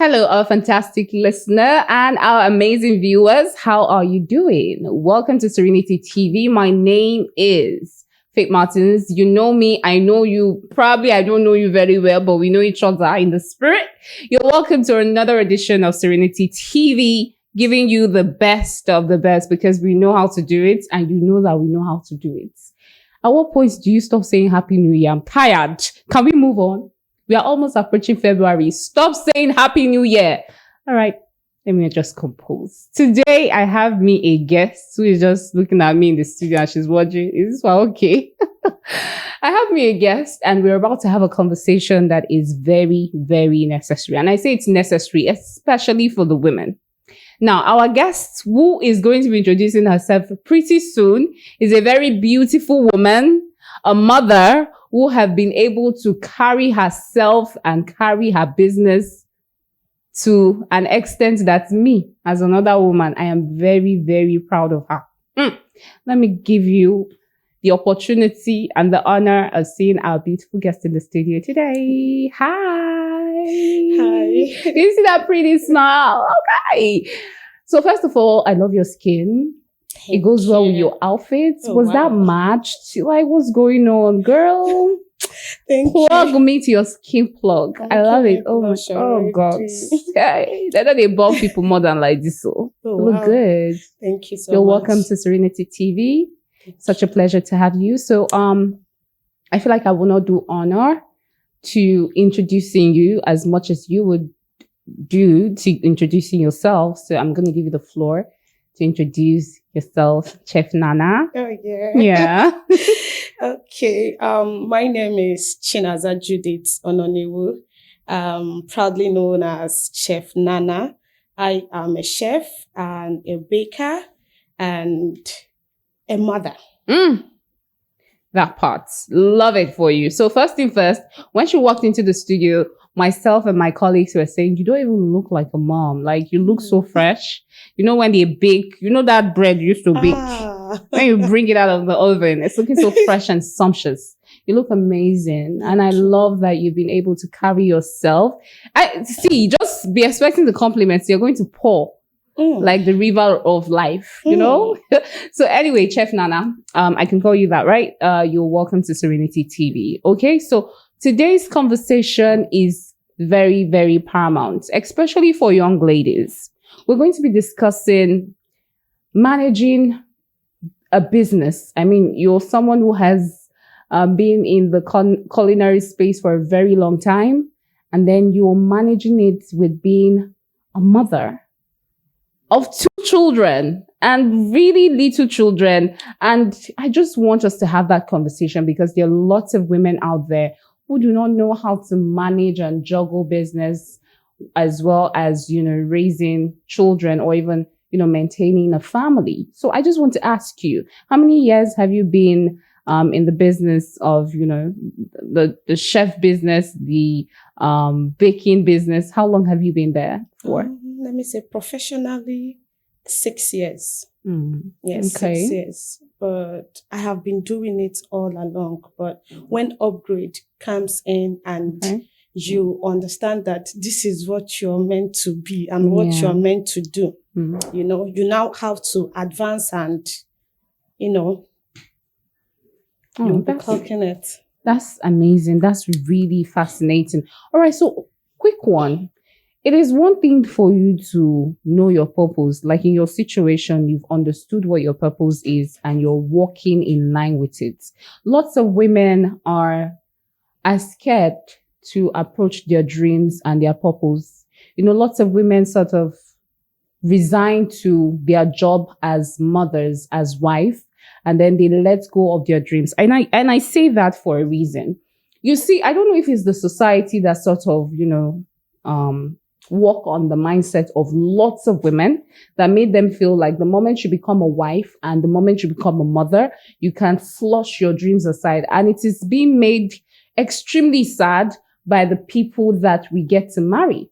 Hello, our fantastic listener and our amazing viewers. How are you doing? Welcome to Serenity TV. My name is Faith Martins. You know me. I know you. Probably I don't know you very well, but we know each other in the spirit. You're welcome to another edition of Serenity TV, giving you the best of the best because we know how to do it and you know that we know how to do it. At what point do you stop saying Happy New Year? I'm tired. Can we move on? We are almost approaching February. Stop saying Happy New Year. All right. Let me just compose. Today, I have me a guest who is just looking at me in the studio and she's watching. Is this one okay? I have me a guest and we're about to have a conversation that is very, very necessary. And I say it's necessary, especially for the women. Now, our guest, who is going to be introducing herself pretty soon, is a very beautiful woman, a mother who have been able to carry herself and carry her business to an extent that me, as another woman, I am very, very proud of her. Let me give you the opportunity and the honor of seeing our beautiful guest in the studio today. Hi. Hi. You see that pretty smile? Okay. So first of all, I love your skin. It goes well with your outfits. Oh, Was wow. that matched? Like, what's going on, girl? Thank you. Plug me to your skin plug. Thank I love you, it. Oh my, blush oh already. God. Hey, they know they bomb people more than like this. So Oh, you look wow. good. Thank you so You're much. welcome to Serenity TV. Such a pleasure to have you. So, I feel like I will not do honor to introducing you as much as you would do to introducing yourself. So I'm going to give you the floor to introduce yourself, Chef Nana. Oh, yeah. Yeah. Okay. My name is Chinaza Judith Ononiwu, proudly known as Chef Nana. I am a chef and a baker and a mother. That part. Love it for you. So first thing first, when she walked into the studio, myself and my colleagues were saying, you don't even look like a mom. Like, you look so fresh. You know, when they bake, you know that bread you used to bake. When you bring it out of the oven, it's looking so fresh and sumptuous. You look amazing. And I love that you've been able to carry yourself. Just be expecting the compliments. You're going to pour like the river of life, you know? So anyway, Chef Nana, I can call you that, right? You're welcome to Serenity TV. Okay. So today's conversation is very, very paramount, especially for young ladies. We're going to be discussing managing a business. I mean, you're someone who has been in the culinary space for a very long time, and then you're managing it with being a mother of 2 children and really little children. And I just want us to have that conversation because there are lots of women out there who do not know how to manage and juggle business as well as, raising children or even, maintaining a family. So I just want to ask you, how many years have you been in the business of, the chef business, the baking business? How long have you been there for? Let me say professionally, 6 years. Yes, Okay. 6 years. But I have been doing it all along. But when upgrade comes in and Okay. you understand that this is what you're meant to be and what Yeah. you're meant to do, Mm. you now have to advance and, Oh, you'll be clocking it. That's amazing. That's really fascinating. All right. So quick one. It is one thing for you to know your purpose. Like in your situation, you've understood what your purpose is and you're walking in line with it. Lots of women are scared to approach their dreams and their purpose. Lots of women sort of resign to their job as mothers, as wife, and then they let go of their dreams. And I say that for a reason. You see, I don't know if it's the society that sort of, work on the mindset of lots of women that made them feel like the moment you become a wife and the moment you become a mother, you can flush your dreams aside. And it is being made extremely sad by the people that we get to marry.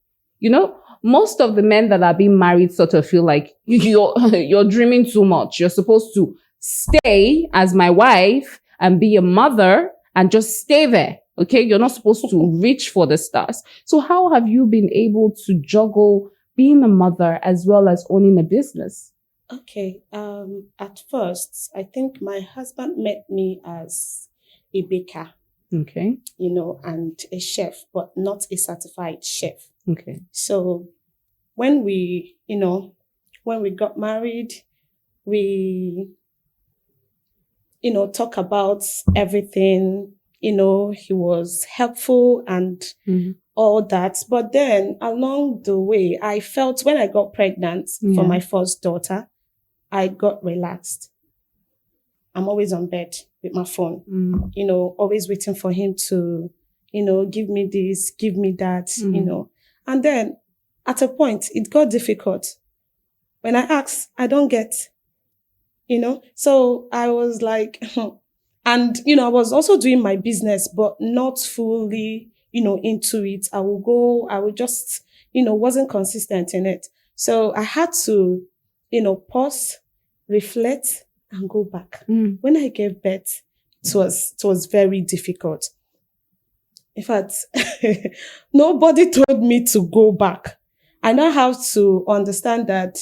Most of the men that are being married sort of feel like you're dreaming too much. You're supposed to stay as my wife and be a mother and just stay there. Okay. You're not supposed to reach for the stars. So how have you been able to juggle being a mother as well as owning a business? Okay. At first, I think my husband met me as a baker, Okay. and a chef, but not a certified chef. Okay. So when we got married, we, talk about everything. He was helpful and Mhm. all that. But then along the way, I felt when I got pregnant for Yeah. my first daughter, I got relaxed. I'm always on bed with my phone, always waiting for him to, give me this, give me that, And then at a point, it got difficult. When I asked, I don't get, So I was like, and, I was also doing my business, but not fully, into it. I would just, wasn't consistent in it. So I had to, pause, reflect, and go back. When I gave birth, it was very difficult. In fact, nobody told me to go back. I now have to understand that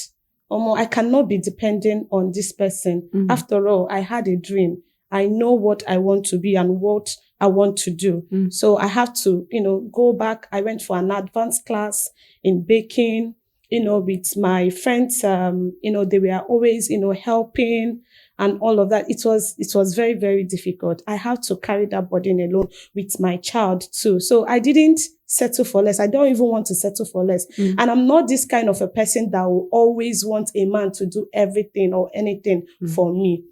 I cannot be depending on this person. After all, I had a dream. I know what I want to be and what I want to do. So I have to, go back. I went for an advanced class in baking, with my friends. They were always, helping and all of that. It was very, very difficult. I have to carry that burden alone with my child too. So I didn't settle for less. I don't even want to settle for less. And I'm not this kind of a person that will always want a man to do everything or anything for me.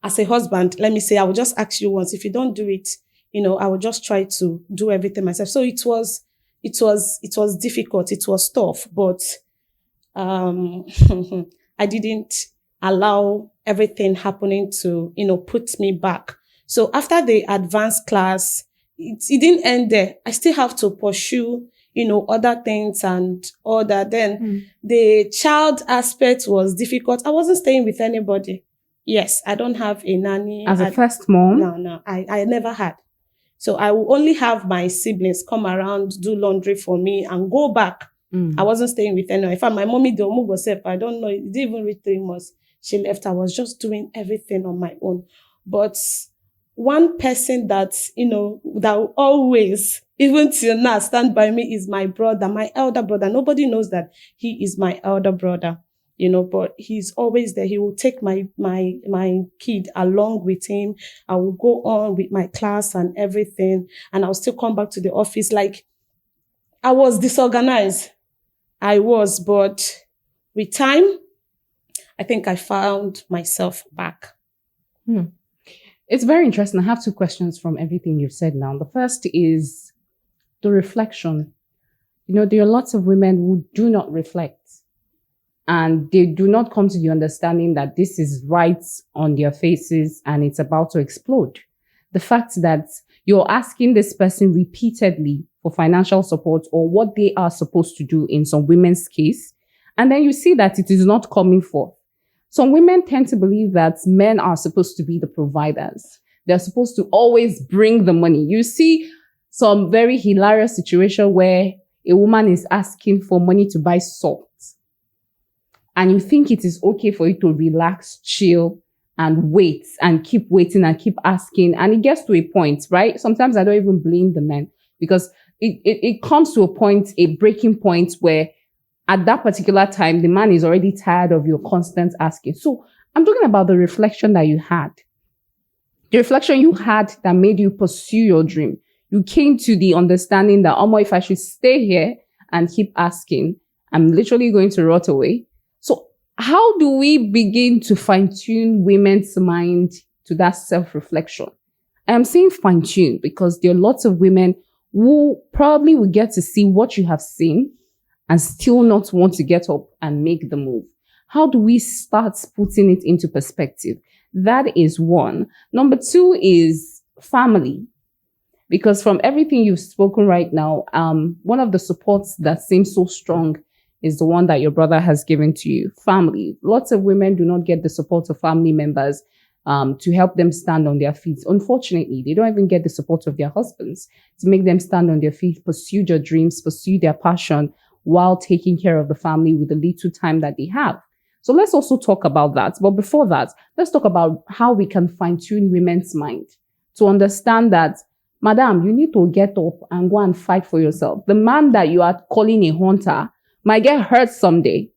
As a husband, let me say, I will just ask you once. If you don't do it, I will just try to do everything myself. So it was difficult. It was tough, but I didn't allow everything happening to, put me back. So after the advanced class, it didn't end there. I still have to pursue, other things and all that. Then the child aspect was difficult. I wasn't staying with anybody. Yes, I don't have a nanny. As a first mom? No, I never had. So I will only have my siblings come around, do laundry for me and go back. I wasn't staying with anyone. In fact, my mommy, the Omugo self, I don't know, it didn't even reach 3 months. She left. I was just doing everything on my own. But one person that, that will always, even till now, stand by me is my brother, my elder brother. Nobody knows that he is my elder brother, but he's always there. He will take my kid along with him. I will go on with my class and everything. And I'll still come back to the office. Like, I was disorganized. I was, but with time, I think I found myself back. It's very interesting. I have 2 questions from everything you've said now. The first is the reflection. There are lots of women who do not reflect and they do not come to the understanding that this is right on their faces and it's about to explode. The fact that you're asking this person repeatedly for financial support or what they are supposed to do in some women's case, and then you see that it is not coming forth. Some women tend to believe that men are supposed to be the providers. They're supposed to always bring the money. You see some very hilarious situation where a woman is asking for money to buy salt. And you think it is okay for you to relax, chill, and wait, and keep waiting and keep asking. And it gets to a point, right? Sometimes I don't even blame the men because it comes to a point, a breaking point where at that particular time, the man is already tired of your constant asking. So I'm talking about the reflection that you had. The reflection you had that made you pursue your dream. You came to the understanding that, if I should stay here and keep asking, I'm literally going to rot away. So how do we begin to fine-tune women's mind to that self-reflection? I'm saying fine-tune because there are lots of women who probably will get to see what you have seen and still not want to get up and make the move. How do we start putting it into perspective? That is one. Number 2 is family. Because from everything you've spoken right now, one of the supports that seems so strong is the one that your brother has given to you. Family. Lots of women do not get the support of family members. to help them stand on their feet. Unfortunately, they don't even get the support of their husbands to make them stand on their feet, pursue their dreams, pursue their passion while taking care of the family with the little time that they have. So let's also talk about that. But before that, let's talk about how we can fine-tune women's mind to understand that, madam, you need to get up and go and fight for yourself. The man that you are calling a hunter might get hurt someday.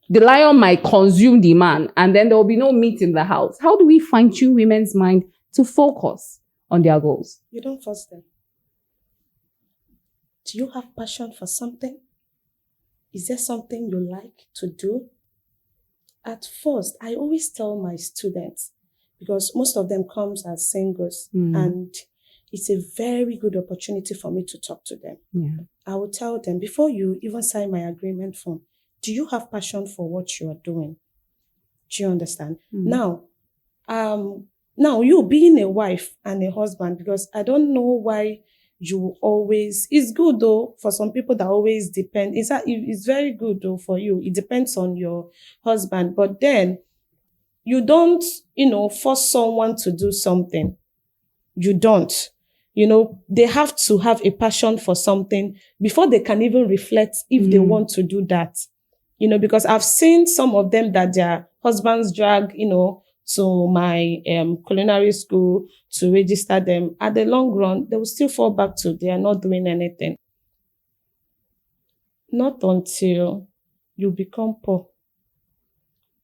The lion might consume the man, and then there will be no meat in the house. How do we fine-tune women's mind to focus on their goals? You don't force them. Do you have passion for something? Is there something you like to do? At first, I always tell my students, because most of them comes as singles, and it's a very good opportunity for me to talk to them. Yeah. I will tell them, before you even sign my agreement form, do you have passion for what you are doing? Do you understand? Now you being a wife and a husband, because I don't know why you always, it's good though, for some people that always depend. It's very good though for you. It depends on your husband, but then you don't, force someone to do something. You don't. They have to have a passion for something before they can even reflect if they want to do that. Because I've seen some of them that their husbands drag, to my culinary school to register them. At the long run, they will still fall back to they are not doing anything. Not until you become poor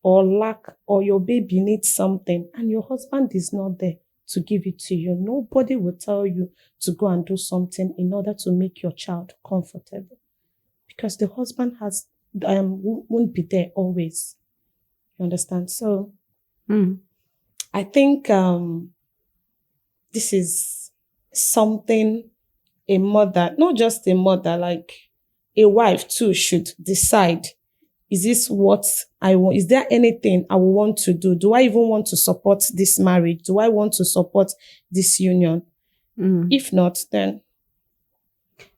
or lack, or your baby needs something and your husband is not there to give it to you. Nobody will tell you to go and do something in order to make your child comfortable, because the husband won't be there always. You understand? So I think this is something a mother, not just a mother, like a wife too, should decide. Is this what I want? Is there anything I will want to do? Do I even want to support this marriage? Do I want to support this union? If not, then.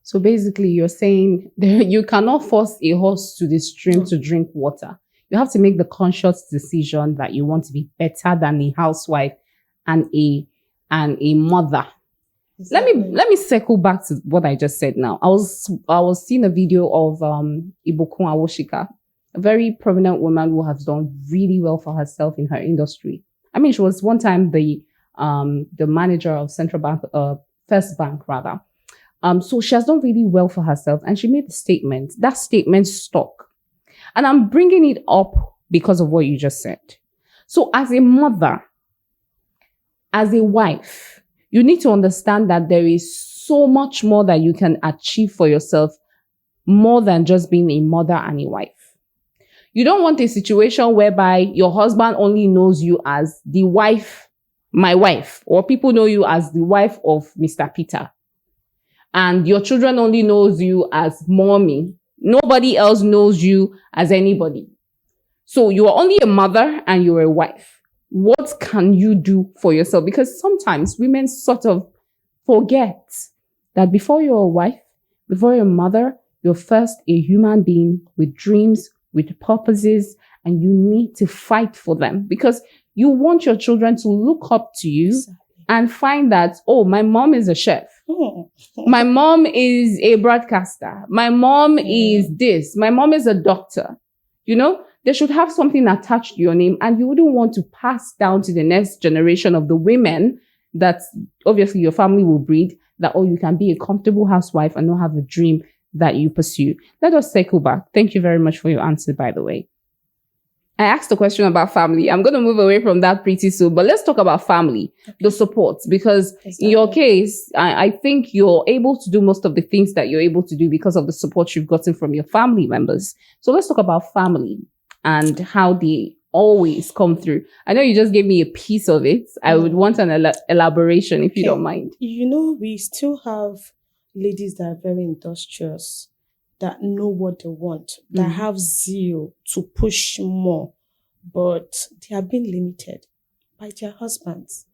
So basically, you're saying you cannot force a horse to the stream to drink water. You have to make the conscious decision that you want to be better than a housewife and a mother. Exactly. Let me circle back to what I just said now. I was seeing a video of Ibukun Awoshika, a very prominent woman who has done really well for herself in her industry. I mean, she was one time the manager of Central Bank, First Bank rather. So she has done really well for herself, and she made a statement. That statement stuck. And I'm bringing it up because of what you just said. So as a mother, as a wife, you need to understand that there is so much more that you can achieve for yourself, more than just being a mother and a wife. You don't want a situation whereby your husband only knows you as the wife, my wife, or people know you as the wife of Mr. Peter. And your children only knows you as mommy. Nobody else knows you as anybody. So you are only a mother and you're a wife. What can you do for yourself? Because sometimes women sort of forget that before you're a wife, before you're a mother, you're first a human being with dreams, with purposes, and you need to fight for them, because you want your children to look up to you and find that, oh, my mom is a chef. My mom is a broadcaster. My mom is this. My mom is a doctor. They should have something attached to your name, and you wouldn't want to pass down to the next generation of the women that obviously your family will breed, that, oh, you can be a comfortable housewife and not have a dream that you pursue. Let us circle back. Thank you very much for your answer, by the way. I asked a question about family. I'm going to move away from that pretty soon, but let's talk about family, the support, because in your case, I think you're able to do most of the things that you're able to do because of the support you've gotten from your family members. So let's talk about family and how they always come through. I know you just gave me a piece of it. I would want an elaboration if you don't mind. We still have ladies that are very industrious, that know what they want, that have zeal to push more, but they are being limited by their husbands.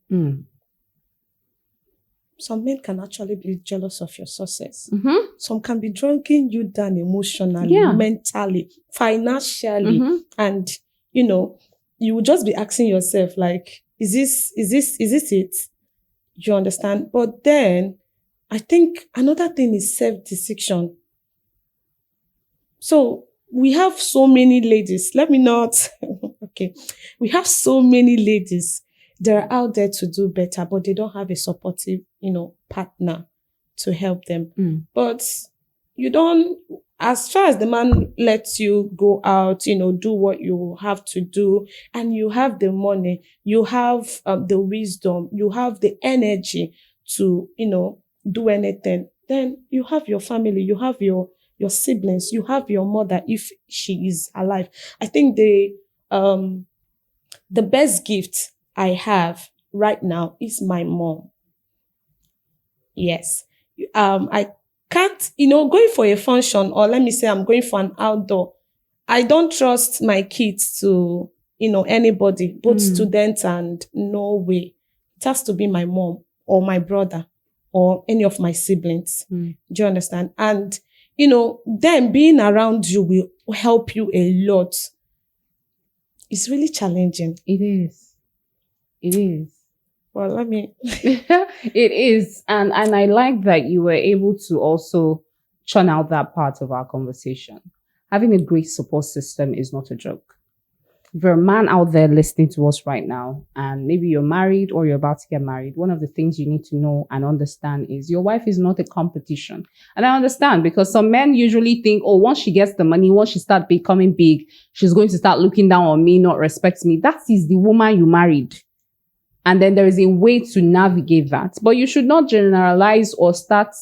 Some men can actually be jealous of your success. Some can be dragging you down emotionally, mentally, financially. And, you will just be asking yourself, like, is this it? You understand? But then I think another thing is self-decision. So we have so many ladies. Let me not. Okay. We have so many ladies that are out there to do better, but they don't have a supportive, partner to help them. But you don't, as far as the man lets you go out, do what you have to do, and you have the money, you have the wisdom, you have the energy to, do anything, then you have your family, you have your siblings, you have your mother if she is alive. I think the best gift I have right now is my mom. Yes. I can't, going for a function, or let me say I'm going for an outdoor. I don't trust my kids to, anybody, both students and no way. It has to be my mom or my brother or any of my siblings. Do you understand? And, them being around you will help you a lot. It's really challenging. It is. It is. Well, let me. It is. And I like that you were able to also churn out that part of our conversation. Having a great support system is not a joke. If you're a man out there listening to us right now, and maybe you're married or you're about to get married, one of the things you need to know and understand is your wife is not a competition. And I understand, because some men usually think, oh, once she gets the money, once she starts becoming big, she's going to start looking down on me, not respect me. That is the woman you married. And then there is a way to navigate that. But you should not generalize or start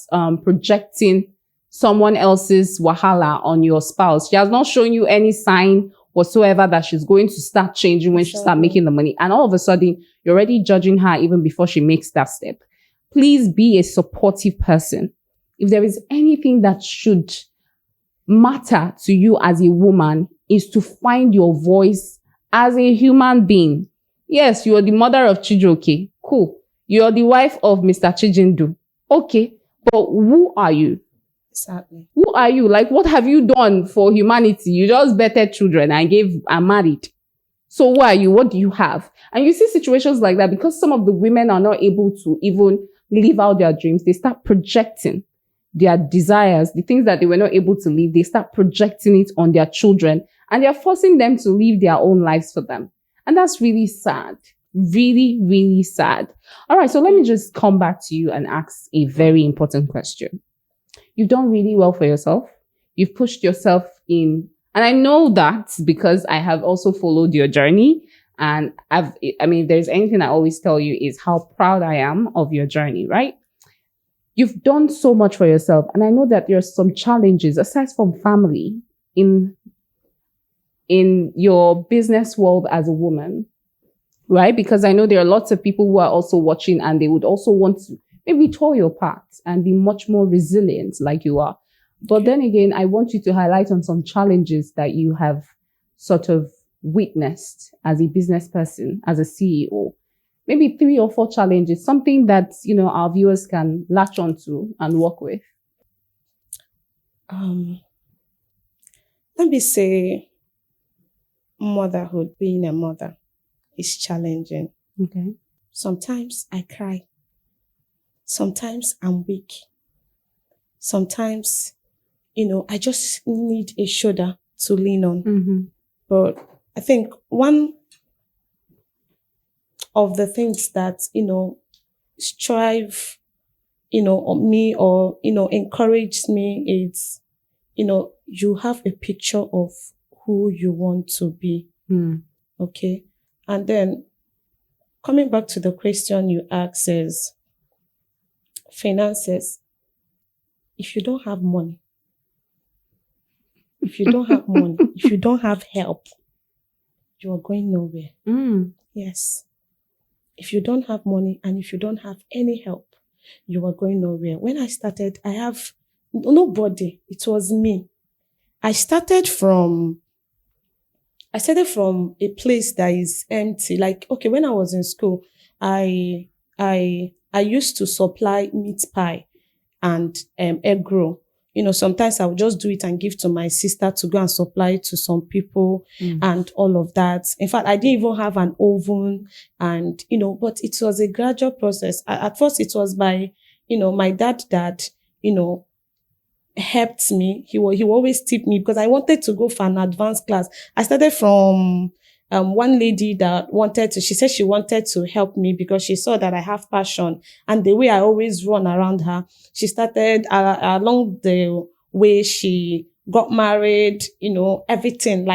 projecting someone else's wahala on your spouse. She has not shown you any sign whatsoever that she's going to start changing when she starts making the money. And all of a sudden, you're already judging her even before she makes that step. Please be a supportive person. If there is anything that should matter to you as a woman, is to find your voice as a human being. Yes, you're the mother of Chijioke. Cool. You're the wife of Mr. Chijindu. Okay. But who are you? Exactly. Who are you? Like, what have you done for humanity? You just bettered children and are married. So who are you? What do you have? And you see situations like that because some of the women are not able to even live out their dreams. They start projecting their desires, the things that they were not able to live. They start projecting it on their children, and they're forcing them to live their own lives for them. And that's really sad. Really, really sad. All right. So let me just come back to you and ask a very important question. You've done really well for yourself. You've pushed yourself in. And I know that because I have also followed your journey. And if there's anything I always tell you is how proud I am of your journey, right? You've done so much for yourself. And I know that there's some challenges aside from family in your business world as a woman, right? Because I know there are lots of people who are also watching and they would also want to maybe tour your path and be much more resilient like you are. But then again, I want you to highlight on some challenges that you have sort of witnessed as a business person, as a CEO. Maybe 3 or 4 challenges, something that, our viewers can latch onto and work with. Let me say motherhood, being a mother is challenging. Okay. Sometimes I cry. Sometimes I'm weak. Sometimes, I just need a shoulder to lean on. Mm-hmm. But I think one of the things that, strive, on me or, encourages me is, you have a picture of who you want to be. Okay. And then coming back to the question you asked is finances. If you don't have money, if you don't have help, you are going nowhere. Yes. If you don't have money and if you don't have any help, you are going nowhere. When I started, I have nobody. It was me. I started from a place that is empty. Like, okay, when I was in school, I used to supply meat pie and egg roll, sometimes I would just do it and give to my sister to go and supply it to some people and all of that. In fact, I didn't even have an oven and, but it was a gradual process. At first it was by, my dad that, helped me. He will always tip me because I wanted to go for an advanced class. I started from one lady that she said she wanted to help me because she saw that I have passion. And the way I always run around her, she started along the way she got married, everything.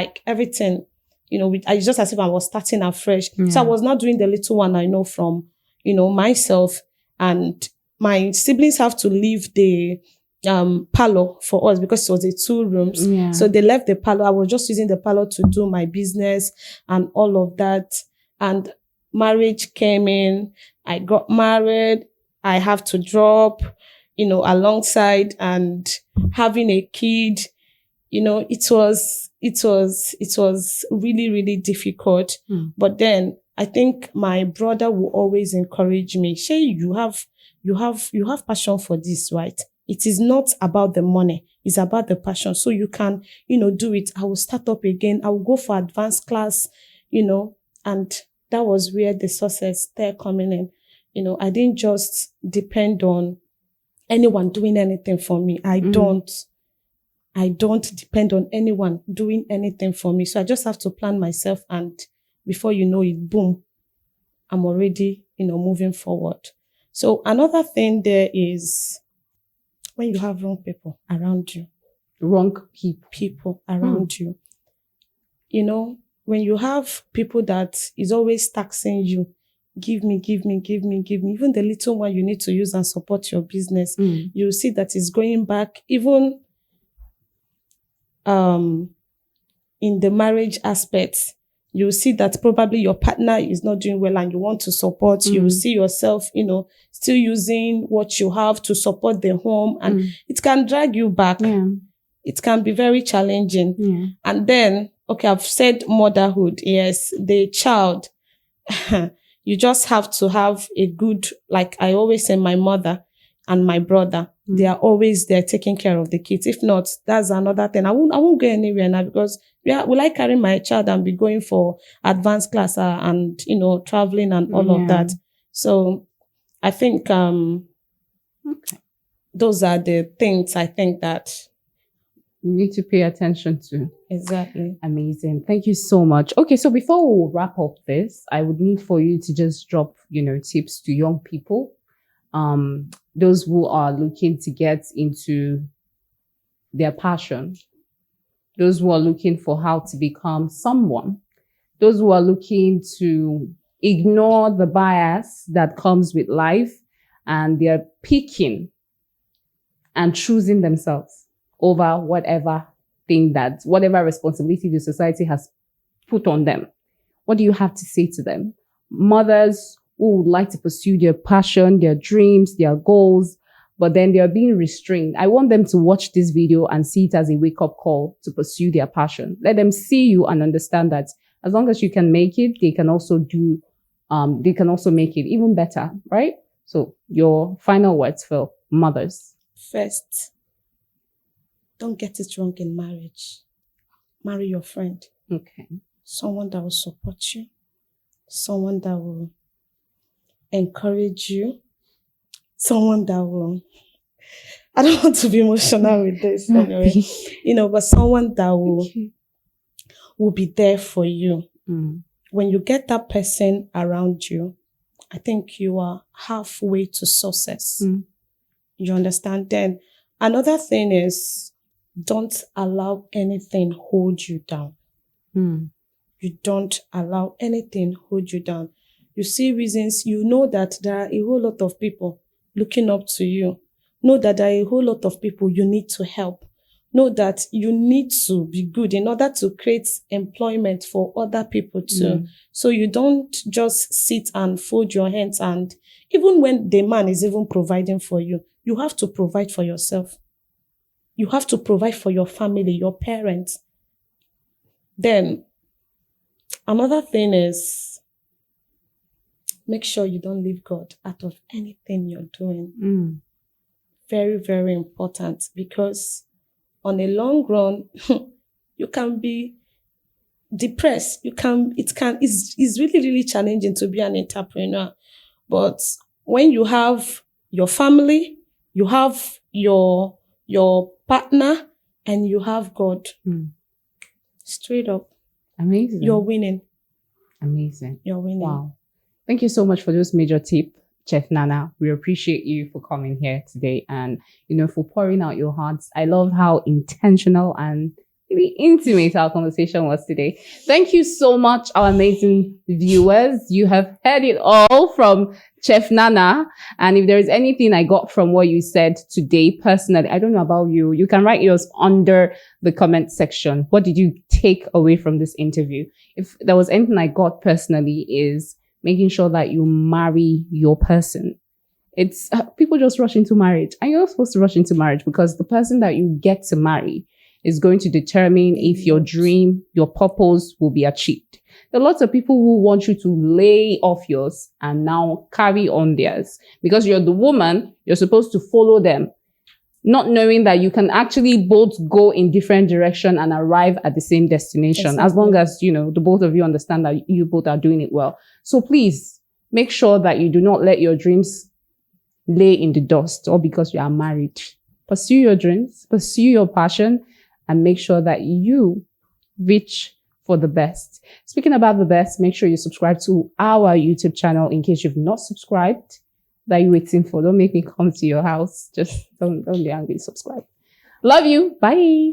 It's just as if I was starting afresh. So I was not doing the little one I know from, myself. And my siblings have to leave the parlor for us because it was a 2 rooms. Yeah. So they left the parlor. I was just using the parlor to do my business and all of that. And marriage came in. I got married. I have to drop, alongside and having a kid. It was really, really difficult. But then I think my brother will always encourage me. Shay, you have passion for this, right? It is not about the money. It's about the passion. So you can, do it. I will start up again. I will go for advanced class, and that was where the success started coming in. I didn't just depend on anyone doing anything for me. I don't depend on anyone doing anything for me. So I just have to plan myself, and before you know it, boom, I'm already, moving forward. So another thing there is when you have wrong people around you. Wrong people around you. When you have people that is always taxing you, give me. Even the little one you need to use and support your business, you'll see that it's going back. Even in the marriage aspect, you'll see that probably your partner is not doing well and you want to support. You will see yourself, still using what you have to support the home, and it can drag you back. Yeah. It can be very challenging. Yeah. And then, okay, I've said motherhood. Yes, the child, you just have to have a good, like I always say, my mother and my brother, they are always there taking care of the kids. If not, that's another thing. I won't go anywhere now because will I carry my child and be going for advanced class and, traveling and all of that. So I think, those are the things I think that you need to pay attention to. Exactly. Amazing. Thank you so much. Okay, so before we wrap up this, I would need for you to just drop, tips to young people, those who are looking to get into their passion, those who are looking for how to become someone, those who are looking to ignore the bias that comes with life, and they're picking and choosing themselves over whatever responsibility the society has put on them. What do you have to say to them? Mothers who would like to pursue their passion, their dreams, their goals, but then they are being restrained. I want them to watch this video and see it as a wake-up call to pursue their passion. Let them see you and understand that as long as you can make it, they can also make it even better, right? So your final words for mothers. First, don't get it wrong in marriage. Marry your friend. Okay. Someone that will support you. Someone that will encourage you. Someone that will... I don't want to be emotional with this anyway. But someone that will be there for you. When you get that person around you, I think you are halfway to success. You understand? Then another thing is, don't allow anything hold you down. You don't allow anything hold you down. You see reasons, you know that there are a whole lot of people looking up to you. Know that there are a whole lot of people you need to help. Know that you need to be good in order to create employment for other people too. So you don't just sit and fold your hands, and even when the man is even providing for you, you have to provide for yourself. You have to provide for your family, your parents. Then another thing is, make sure you don't leave God out of anything you're doing. very, very important because on a long run, you can be depressed. It's really, really challenging to be an entrepreneur. But when you have your family, you have your partner, and you have God, straight up, Amazing. you're winning. Amazing. You're winning. Wow. Thank you so much for those major tips, Chef Nana. We appreciate you for coming here today and, for pouring out your hearts. I love how intentional and really intimate our conversation was today. Thank you so much, our amazing viewers. You have heard it all from Chef Nana. And if there is anything I got from what you said today, personally, I don't know about you. You can write yours under the comment section. What did you take away from this interview? If there was anything I got personally is making sure that you marry your person. It's people just rush into marriage, and you're not supposed to rush into marriage because the person that you get to marry is going to determine if your dream, your purpose will be achieved. There are lots of people who want you to lay off yours and now carry on theirs. Because you're the woman, you're supposed to follow them, not knowing that you can actually both go in different direction and arrive at the same destination. Exactly. As long as, the both of you understand that you both are doing it well. So please make sure that you do not let your dreams lay in the dust or because you are married. Pursue your dreams, pursue your passion, and make sure that you reach for the best. Speaking about the best, make sure you subscribe to our YouTube channel in case you've not subscribed. That you're waiting for. Don't make me come to your house. Just don't be angry. Subscribe. Love you. Bye.